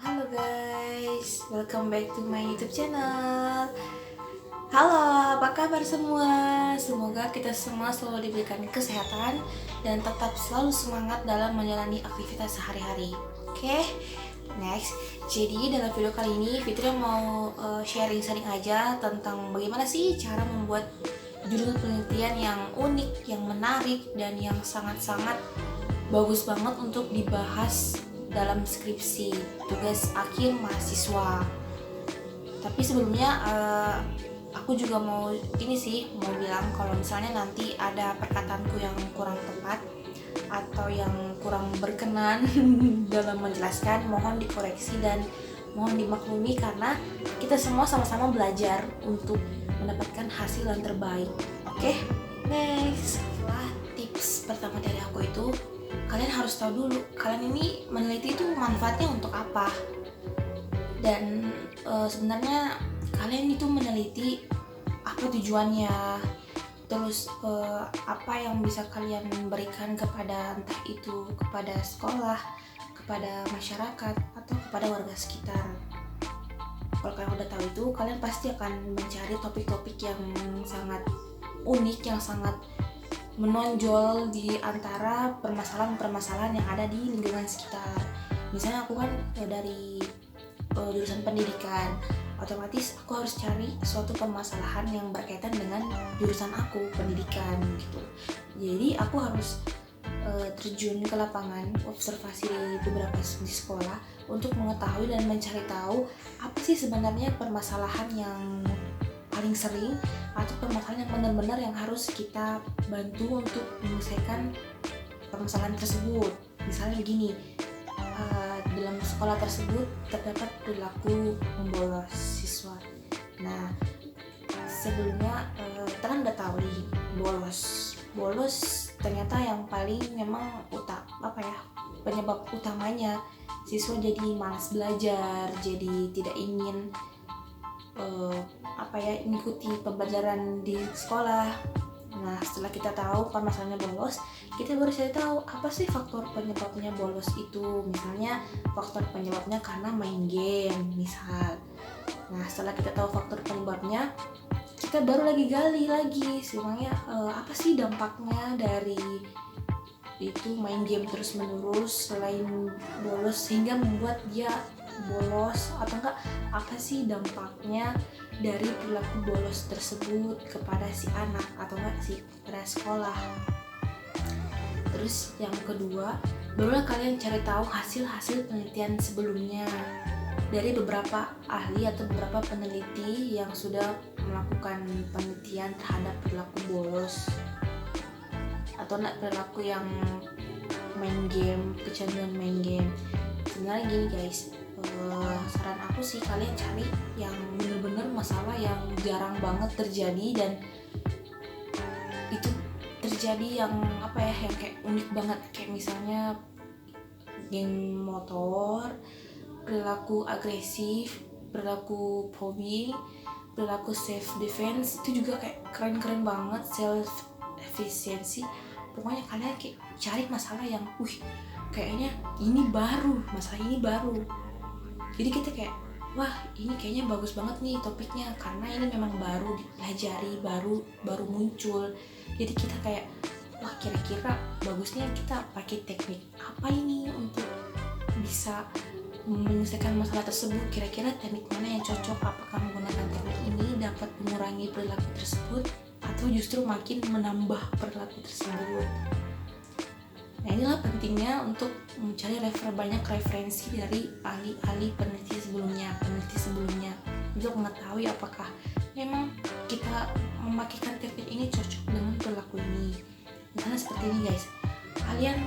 Halo guys, welcome back to my YouTube channel. Halo, apa kabar semua? Semoga kita semua selalu diberikan kesehatan dan tetap selalu semangat dalam menjalani aktivitas sehari-hari. Oke, next. Jadi dalam video kali ini Fitri mau sharing-sharing aja tentang bagaimana sih cara membuat judul penelitian yang unik, yang menarik, dan yang sangat-sangat bagus banget untuk dibahas dalam skripsi tugas akhir mahasiswa. Tapi sebelumnya aku juga mau bilang kalau misalnya nanti ada perkataanku yang kurang tepat atau yang kurang berkenan dalam menjelaskan, mohon dikoreksi dan mohon dimaklumi karena kita semua sama-sama belajar untuk mendapatkan hasil yang terbaik. Oke, next. Tips pertama dari aku itu, kalian harus tahu dulu kalian ini meneliti itu manfaatnya untuk apa, dan sebenarnya kalian itu meneliti apa tujuannya, terus apa yang bisa kalian berikan kepada entah itu kepada sekolah, kepada masyarakat, atau kepada warga sekitar. Kalau kalian udah tahu itu, kalian pasti akan mencari topik-topik yang sangat unik, yang sangat menonjol di antara permasalahan-permasalahan yang ada di lingkungan sekitar. Misalnya aku kan dari jurusan pendidikan, otomatis aku harus cari suatu permasalahan yang berkaitan dengan jurusan aku, pendidikan gitu. Jadi aku harus terjun ke lapangan, observasi di beberapa di sekolah untuk mengetahui dan mencari tahu apa sih sebenarnya permasalahan yang paling sering atau permasalahan yang benar-benar yang harus kita bantu untuk menyelesaikan permasalahan tersebut. Misalnya begini, dalam sekolah tersebut terdapat perilaku membolos siswa. Nah, sebelumnya kita kan udah tahu nih, bolos ternyata yang paling memang penyebab utamanya siswa jadi malas belajar, jadi tidak ingin mengikuti pembelajaran di sekolah. Nah, setelah kita tahu permasalahannya bolos, kita baru cari tahu apa sih faktor penyebabnya bolos itu. Misalnya faktor penyebabnya karena main game, misal. Nah, setelah kita tahu faktor penyebabnya, kita baru gali lagi sebenarnya apa sih dampaknya dari itu main game terus menerus selain bolos sehingga membuat dia bolos, atau enggak apa sih dampaknya dari perilaku bolos tersebut kepada si anak atau enggak si pada sekolah. Terus yang kedua, barulah kalian cari tahu hasil-hasil penelitian sebelumnya dari beberapa ahli atau beberapa peneliti yang sudah melakukan penelitian terhadap perilaku bolos atau enggak perilaku yang main game, kecanduan main game. Sebenarnya gini guys, saran aku sih kalian cari yang bener-bener masalah yang jarang banget terjadi dan itu terjadi yang yang kayak unik banget, kayak misalnya geng motor, perilaku agresif, perilaku phobing, perilaku self defense, itu juga kayak keren-keren banget, self efficiency. Pokoknya kalian kayak cari masalah yang kayaknya masalah ini baru. Jadi kita kayak, wah ini kayaknya bagus banget nih topiknya karena ini memang baru dipelajari, baru muncul. Jadi kita kayak, wah kira-kira bagusnya kita pakai teknik apa ini untuk bisa menyelesaikan masalah tersebut. Kira-kira teknik mana yang cocok, apakah menggunakan teknik ini dapat mengurangi perilaku tersebut atau justru makin menambah perilaku tersebut. Nah, inilah pentingnya untuk mencari banyak referensi dari ahli-ahli peneliti sebelumnya untuk mengetahui apakah memang kita memakaikan teknik ini cocok dengan perilaku ini. Misalnya seperti ini guys, kalian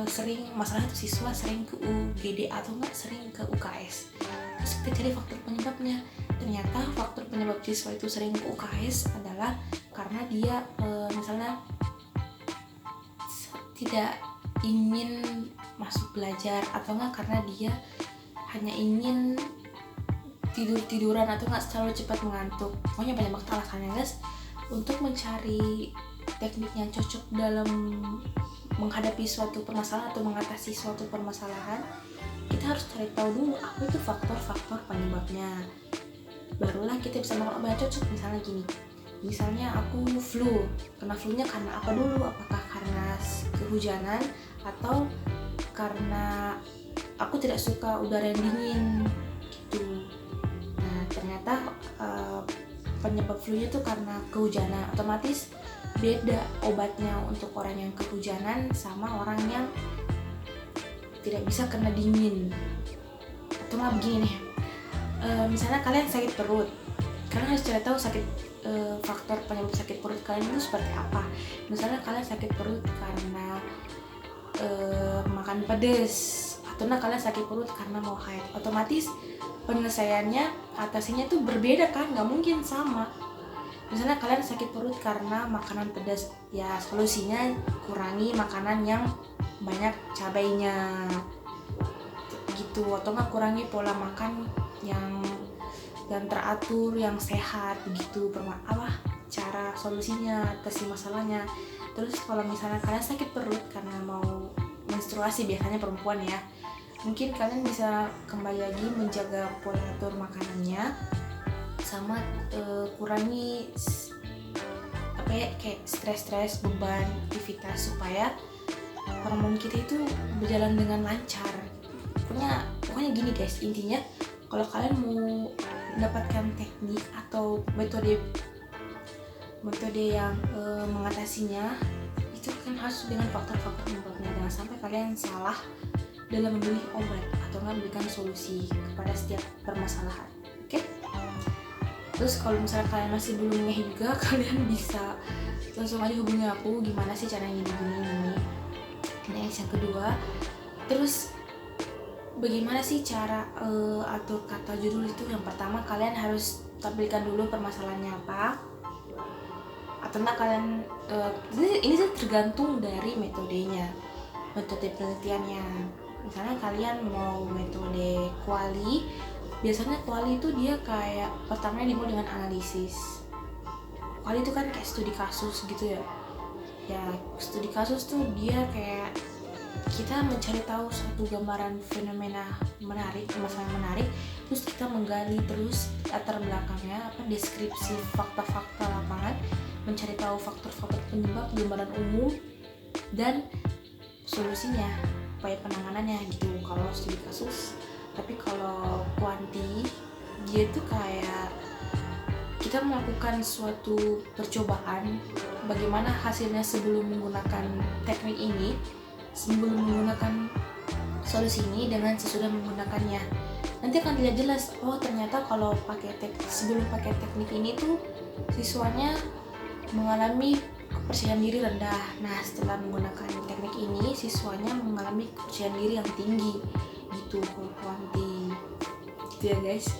sering masalah itu siswa sering ke UGD atau enggak sering ke UKS. Terus kita cari faktor penyebabnya. Ternyata faktor penyebab siswa itu sering ke UKS adalah karena dia misalnya tidak ingin masuk belajar, atau enggak karena dia hanya ingin tiduran atau enggak selalu cepat mengantuk. Pokoknya banyak banget alasannya guys. Untuk mencari teknik yang cocok dalam menghadapi suatu permasalahan atau mengatasi suatu permasalahan, kita harus cari tahu dulu apa itu faktor-faktor penyebabnya. Barulah kita bisa melakukan obat cocok. Misalnya gini, misalnya aku flu, kena flu-nya karena apa dulu? Apakah karena kehujanan atau karena aku tidak suka udara yang dingin gitu. Nah ternyata penyebab flu-nya itu karena kehujanan, otomatis beda obatnya untuk orang yang kehujanan sama orang yang tidak bisa kena dingin. Atau nggak begini nih, misalnya kalian sakit perut, kalian harus cari tahu faktor penyebab sakit perut kalian itu seperti apa. Misalnya kalian sakit perut karena makan pedas, atau kalian sakit perut karena mau haid, otomatis penyelesaiannya atasinya tuh berbeda kan, nggak mungkin sama. Misalnya kalian sakit perut karena makanan pedas, ya solusinya kurangi makanan yang banyak cabainya gitu, atau nggak kurangi pola makan yang teratur, yang sehat begitu. Cara solusinya, atasi masalahnya. Terus kalau misalnya kalian sakit perut karena mau menstruasi, biasanya perempuan ya, mungkin kalian bisa kembali lagi menjaga pola atur makanannya, sama kurangi kayak stres, beban aktivitas, supaya hormon kita itu berjalan dengan lancar. Pokoknya gini guys, intinya kalau kalian mau mendapatkan teknik atau metode yang mengatasinya, itu kan harus dengan faktor-faktor penyebabnya. Jangan sampai kalian salah dalam memilih obat atau memberikan solusi kepada setiap permasalahan. Oke? Terus kalau misalnya kalian masih belum ngeh juga, kalian bisa langsung aja hubungi aku, gimana sih caranya gini. Yang kedua, terus bagaimana sih cara atur kata judul itu? Yang pertama, kalian harus tampilkan dulu permasalahannya apa, atau kalian ini tergantung dari metode penelitiannya. Misalnya kalian mau metode kuali, biasanya kuali itu dia kayak pertamanya dimulai dengan analisis. Kuali itu kan kayak studi kasus gitu ya. Ya studi kasus tuh dia kayak kita mencari tahu suatu gambaran fenomena menarik, masalah menarik, terus kita menggali terus latar belakangnya, deskripsi fakta-fakta lapangan, mencari tahu faktor-faktor penyebab, gambaran umum, dan solusinya, upaya penanganannya gitu. Kalau studi kasus. Tapi kalau kuanti, dia tuh kayak kita melakukan suatu percobaan bagaimana hasilnya sebelum menggunakan teknik ini, sebelum menggunakan solusi ini dengan sesudah menggunakannya. Nanti akan dilihat jelas, oh ternyata kalau sebelum pakai teknik ini tuh siswanya mengalami kepercayaan diri rendah. Nah setelah menggunakan teknik ini, siswanya mengalami kepercayaan diri yang tinggi gitu. Kalau kuanti gitu ya guys.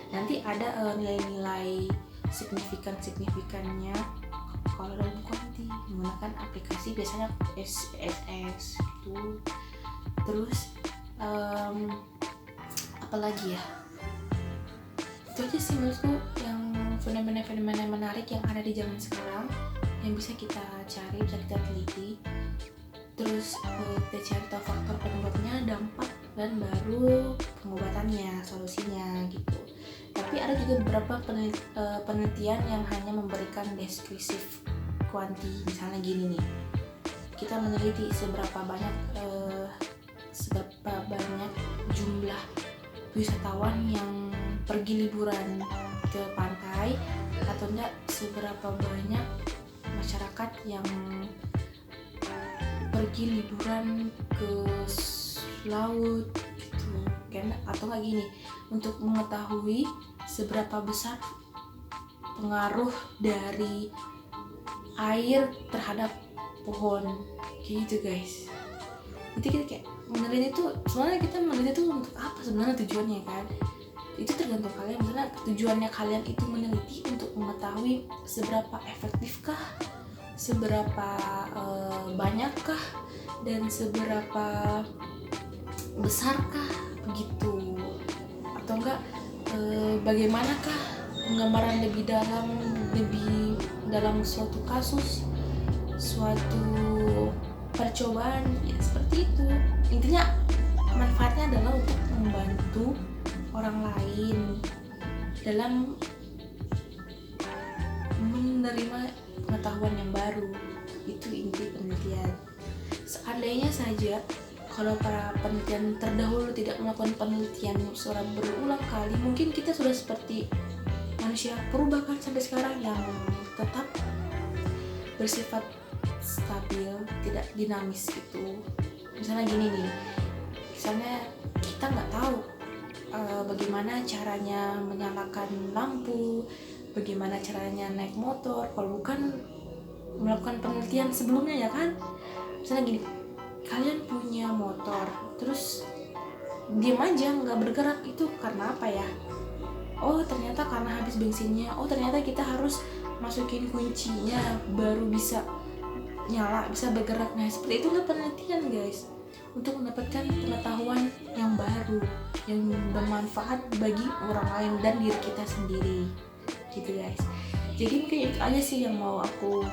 Nanti ada nilai-nilai signifikannya kalau dalam kuanti menggunakan aplikasi, biasanya SPSS gitu. Terus apalagi ya, itu aja sih menurutku yang fenomena-fenomena menarik yang ada di zaman sekarang, yang bisa kita cari, bisa kita teliti. Terus kita cari tahu faktor penyebabnya, dampak, dan baru pengobatannya, solusinya gitu. Tapi ada juga beberapa penelitian yang hanya memberikan deskripsi kuanti. Misalnya gini nih, kita meneliti seberapa banyak jumlah wisatawan yang pergi liburan ke pantai, atau enggak seberapa banyak masyarakat yang pergi liburan ke laut gitu kan. Atau enggak gini, untuk mengetahui seberapa besar pengaruh dari air terhadap pohon kayak gitu guys. Jadi kita kayak meneliti itu, sebenarnya kita meneliti itu untuk apa sebenarnya tujuannya kan? Itu tergantung kalian. Misalnya tujuannya kalian itu meneliti untuk mengetahui seberapa efektifkah, seberapa banyakkah, dan seberapa besarkah begitu, atau enggak bagaimanakah penggambaran lebih dalam suatu kasus, suatu percobaan, ya seperti itu. Intinya manfaatnya adalah untuk membantu orang lain dalam menerima pengetahuan yang baru. Itu inti penelitian. Seandainya saja kalau para penelitian terdahulu tidak melakukan penelitian secara berulang kali, mungkin kita sudah seperti manusia purba kan sampai sekarang, yang tetap bersifat stabil, tidak dinamis gitu. Misalnya gini nih, misalnya kita nggak tahu bagaimana caranya menyalakan lampu, bagaimana caranya naik motor kalau bukan melakukan penelitian sebelumnya, ya kan? Misalnya gini, kalian punya motor terus diam aja nggak bergerak, itu karena apa ya? Oh ternyata karena habis bensinnya, oh ternyata kita harus masukin kuncinya baru bisa nyala, bisa bergerak. Nah seperti itulah penelitian guys, untuk mendapatkan pengetahuan yang baru yang bermanfaat bagi orang lain dan diri kita sendiri gitu guys. Jadi mungkin itu aja sih yang mau aku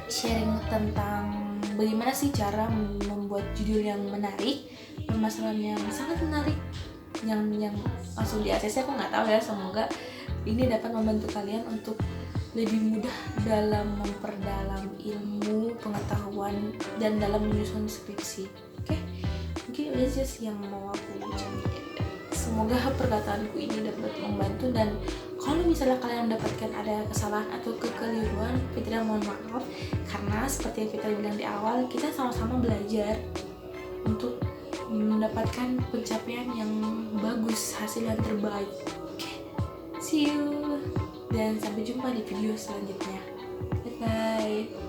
sharing tentang bagaimana sih cara membuat judul yang menarik, permasalahan yang sangat menarik, yang langsung di ACC. Aku nggak tahu ya, semoga ini dapat membantu kalian untuk lebih mudah dalam memperdalam ilmu pengetahuan dan dalam menyusun skripsi. Oke, mungkin itu aja sih yang mau aku ucapkan. Semoga perkataanku ini dapat membantu, dan kalau misalnya kalian mendapatkan ada kesalahan atau kekeliruan, Fitria mohon maaf, karena seperti yang Fitria bilang di awal, kita sama-sama belajar untuk mendapatkan pencapaian yang bagus, hasil yang terbaik. Oke, see you, dan sampai jumpa di video selanjutnya. Bye bye.